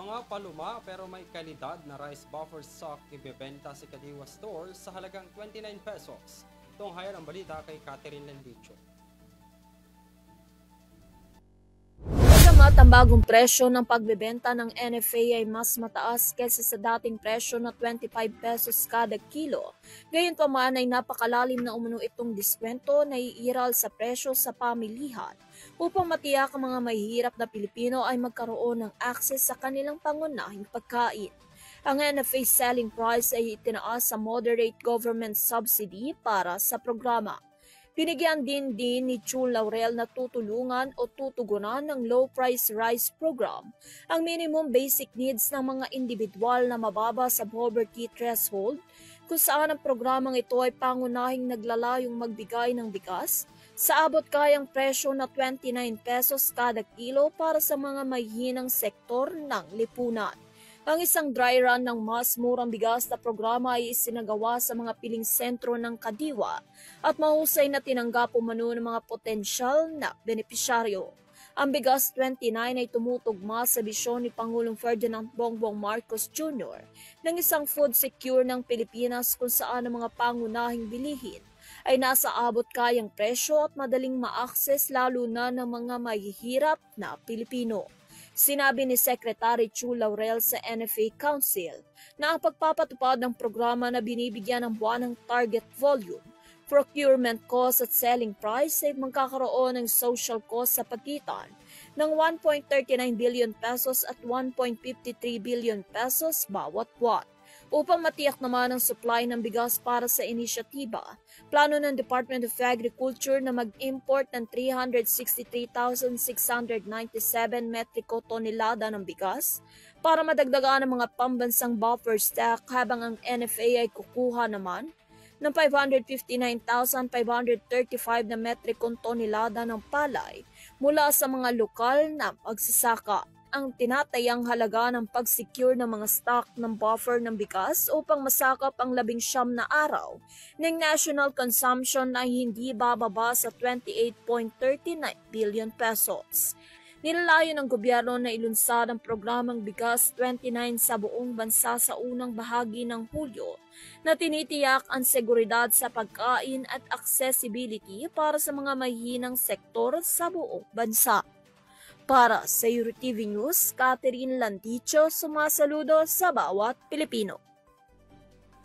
Mga paluma pero may kalidad na rice buffer stock ibebenta sa Kadiwa Store sa halagang 29 pesos. Tunghayan ang balita kay Catherine Lendicho. Bagamat ang bagong presyo ng pagbebenta ng NFA ay mas mataas kaysa sa dating presyo na 25 pesos kada kilo, gayunpaman ay napakalalim na umano itong diskwento na iiral sa presyo sa pamilihan upang matiyak ang mga mahihirap na Pilipino ay magkaroon ng akses sa kanilang pangunahing pagkain. Ang NFA selling price ay itinaas sa moderate government subsidy para sa programa. Binigyan din ni Chu Laurel na tutulungan o tutugunan ng low-price rice program ang minimum basic needs ng mga individual na mababa sa poverty threshold, kung saan ang programang ito ay pangunahing naglalayong magbigay ng bigas sa abot kayang presyo na 29 pesos kada kilo para sa mga mahihinang sektor ng lipunan. Ang isang dry run ng mas murang bigas na programa ay isinagawa sa mga piling sentro ng Kadiwa at mahusay na tinanggap umano ng mga potensyal na benepisyaryo. Ang bigas 29 ay tumutugma sa bisyon ni Pangulong Ferdinand Bongbong Marcos Jr. ng isang food secure ng Pilipinas kung saan ang mga pangunahing bilihin ay nasa abot kayang presyo at madaling ma-access lalo na ng mga mahihirap na Pilipino. Sinabi ni Secretary Chu Laurel sa NFA Council na ang pagpapatupad ng programa na binibigyan ng buwanang target volume, procurement cost at selling price ay magkakaroon ng social cost sa pagitan ng 1.39 billion pesos at 1.53 billion pesos bawat buwan. Upang matiyak naman ang supply ng bigas para sa inisyatiba, plano ng Department of Agriculture na mag-import ng 363,697 metriko tonelada ng bigas para madagdagan ang mga pambansang buffer stock, habang ang NFA ay kukuha naman ng 559,535 na metrikong tonelada ng palay mula sa mga lokal na magsasaka. Ang tinatayang halaga ng pag-secure ng mga stock ng buffer ng bigas upang masakop ang 19 na araw ng national consumption ay hindi bababa sa 28.39 billion pesos. Nilalayo ng gobyerno na ilunsad ang programang Bigas 29 sa buong bansa sa unang bahagi ng Hulyo na tinitiyak ang seguridad sa pagkain at accessibility para sa mga mahihinang sektor sa buong bansa. Para sa EuroTV News, Catherine Landicho, sumasaludo sa bawat Pilipino.